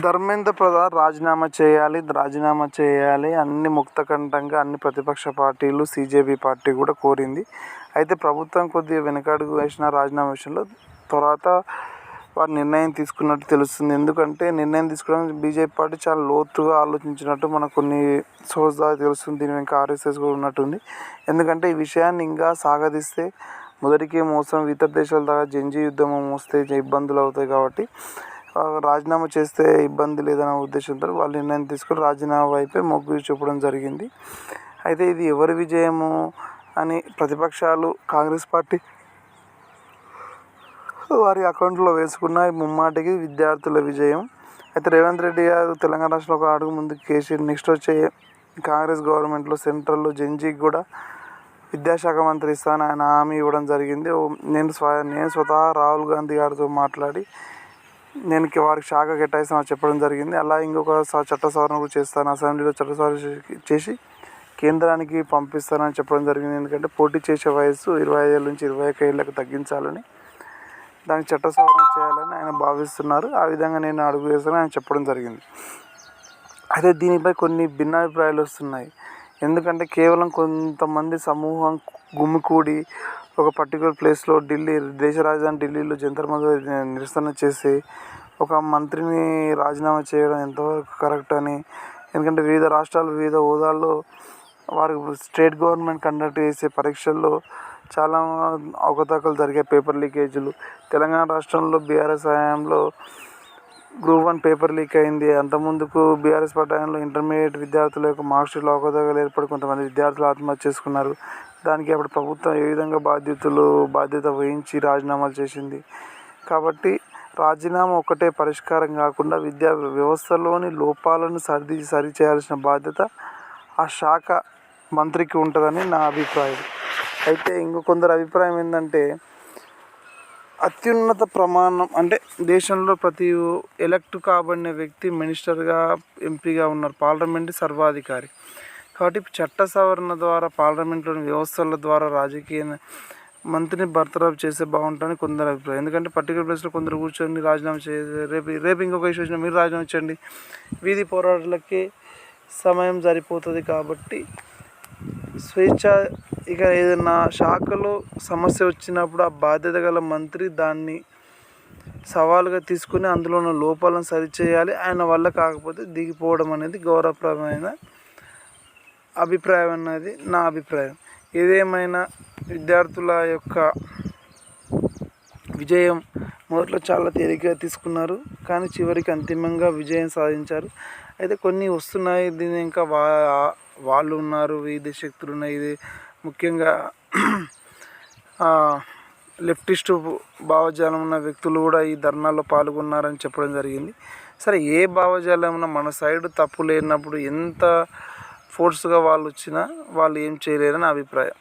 ధర్మేంద్ర ప్రధాన్ రాజీనామా చేయాలి అన్ని ముక్తకంఠంగా అన్ని ప్రతిపక్ష పార్టీలు సీజేపీ పార్టీ కూడా కోరింది. అయితే ప్రభుత్వం కొద్దిగా వెనకడుగు వేసిన రాజీనామా విషయంలో తర్వాత వారు నిర్ణయం తీసుకున్నట్టు తెలుస్తుంది. ఎందుకంటే నిర్ణయం తీసుకోవడానికి బీజేపీ పార్టీ చాలా లోతుగా ఆలోచించినట్టు మనకు కొన్ని సోర్స్ ద్వారా తెలుస్తుంది. దీని వెనుక ఆర్ఎస్ఎస్ కూడా ఉన్నట్టుంది. ఎందుకంటే ఈ విషయాన్ని ఇంకా సాగదీస్తే మొదటికే మోసం ఇతర దేశాల దాకా జంజీ యుద్ధం వస్తే ఇబ్బందులు అవుతాయి. కాబట్టి రాజీనామా చేస్తే ఇబ్బంది లేదనే ఉద్దేశంతో వాళ్ళు నిర్ణయం తీసుకొని రాజీనామా వైపే మొగ్గు చూపడం జరిగింది. అయితే ఇది ఎవరి విజయము అని ప్రతిపక్షాలు కాంగ్రెస్ పార్టీ వారి అకౌంట్లో వేసుకున్న ముమ్మాటికి విద్యార్థుల విజయం. అయితే రేవంత్ రెడ్డి గారు తెలంగాణ రాష్ట్రంలో ఒక అడుగు ముందుకు కేసి నెక్స్ట్ వచ్చే కాంగ్రెస్ గవర్నమెంట్లో సెంట్రల్లో జంజీకి కూడా విద్యాశాఖ మంత్రి ఇస్తానని ఆయన హామీ ఇవ్వడం జరిగింది. నేను స్వతహా రాహుల్ గాంధీ గారితో మాట్లాడి నేను వారికి శాఖ కేటాయిస్తానని చెప్పడం జరిగింది. అలా ఇంకొక చట్ట సవరణ కూడా చేస్తాను, అసెంబ్లీలో చట్ట సవరణ చేసి కేంద్రానికి పంపిస్తానని చెప్పడం జరిగింది. ఎందుకంటే పోటీ చేసే వయసు 25 ఏళ్ళ నుంచి 21 ఏళ్ళకి తగ్గించాలని, దానికి చట్ట సవరణ చేయాలని ఆయన భావిస్తున్నారు. ఆ విధంగా నేను అడుగు వేస్తానని ఆయన చెప్పడం జరిగింది. అయితే దీనిపై కొన్ని భిన్నాభిప్రాయాలు వస్తున్నాయి. ఎందుకంటే కేవలం కొంతమంది సమూహం గుమికూడి ఒక పర్టికులర్ ప్లేస్లో దేశ రాజధాని ఢిల్లీలో జంతర్ మంతర్ నిరసన చేసి ఒక మంత్రిని రాజీనామా చేయడం ఎంతవరకు కరెక్ట్ అని, ఎందుకంటే వివిధ రాష్ట్రాలు వివిధ హోదాల్లో వారు స్టేట్ గవర్నమెంట్ కండక్ట్ చేసే పరీక్షల్లో చాలా అవకతవకలు జరిగే పేపర్ లీకేజీలు. తెలంగాణ రాష్ట్రంలో బీఆర్ఎస్ హయాంలో గ్రూప్ 1 పేపర్ లీక్ అయింది. అంతకుముందుకు బీఆర్ఎస్ పటాయంలో ఇంటర్మీడియట్ విద్యార్థుల యొక్క మార్క్షీట్లో అవకతవకలు ఏర్పడి కొంతమంది విద్యార్థులు ఆత్మహత్య చేసుకున్నారు. దానికి అప్పుడు ప్రభుత్వం ఏ విధంగా బాధ్యత వహించి రాజీనామాలు చేసింది. కాబట్టి రాజీనామా ఒక్కటే పరిష్కారం కాకుండా విద్యా వ్యవస్థలోని లోపాలను సరిచేయాల్సిన బాధ్యత ఆ శాఖ మంత్రికి ఉంటుందని నా అభిప్రాయం. అయితే ఇంకొందరు అభిప్రాయం ఏంటంటే అత్యున్నత ప్రమాణం అంటే దేశంలో ప్రతి ఎలక్ట్ కాబడిన వ్యక్తి మినిస్టర్గా ఎంపీగా ఉన్నారు, పార్లమెంట్ సర్వాధికారి. కాబట్టి చట్ట సవరణ ద్వారా పార్లమెంట్లోని వ్యవస్థల ద్వారా రాజకీయ మంత్రిని బర్తరఫ్ చేస్తే బాగుంటుందని కొందరు అభిప్రాయం. ఎందుకంటే పర్టికులర్ ప్లేస్లో కొందరు కూర్చొని రాజీనామా రేపు ఇంకొక ఇష్యూ వచ్చినా మీరు రాజీనామా చేయండి, వీధి పోరాటాలకి సమయం సరిపోతుంది. కాబట్టి స్వేచ్ఛ ఇక ఏదైనా శాఖలో సమస్య వచ్చినప్పుడు ఆ బాధ్యత గల మంత్రి దాన్ని సవాలుగా తీసుకుని అందులో ఉన్న లోపాలను సరిచేయాలి. ఆయన వల్ల కాకపోతే దిగిపోవడం అనేది గౌరవప్రదమైన అభిప్రాయం అన్నది నా అభిప్రాయం. ఏదేమైనా విద్యార్థుల యొక్క విజయం మొదట్లో చాలా తేలికగా తీసుకున్నారు, కానీ చివరికి అంతిమంగా విజయం సాధించారు. అయితే కొన్ని వస్తున్నాయి, దీని ఇంకా వాళ్ళు ఉన్నారు, వివిధ శక్తులు ఉన్నాయి. ఇది ముఖ్యంగా లెఫ్టిస్టు భావజాలం ఉన్న వ్యక్తులు కూడా ఈ ధర్నాలో పాల్గొన్నారని చెప్పడం జరిగింది. సరే, ఏ భావజాలం ఉన్నా మన సైడ్ తప్పు లేనప్పుడు ఎంత ఫోర్స్గా వాళ్ళు వచ్చినా వాళ్ళు ఏం చేయలేరని అభిప్రాయం.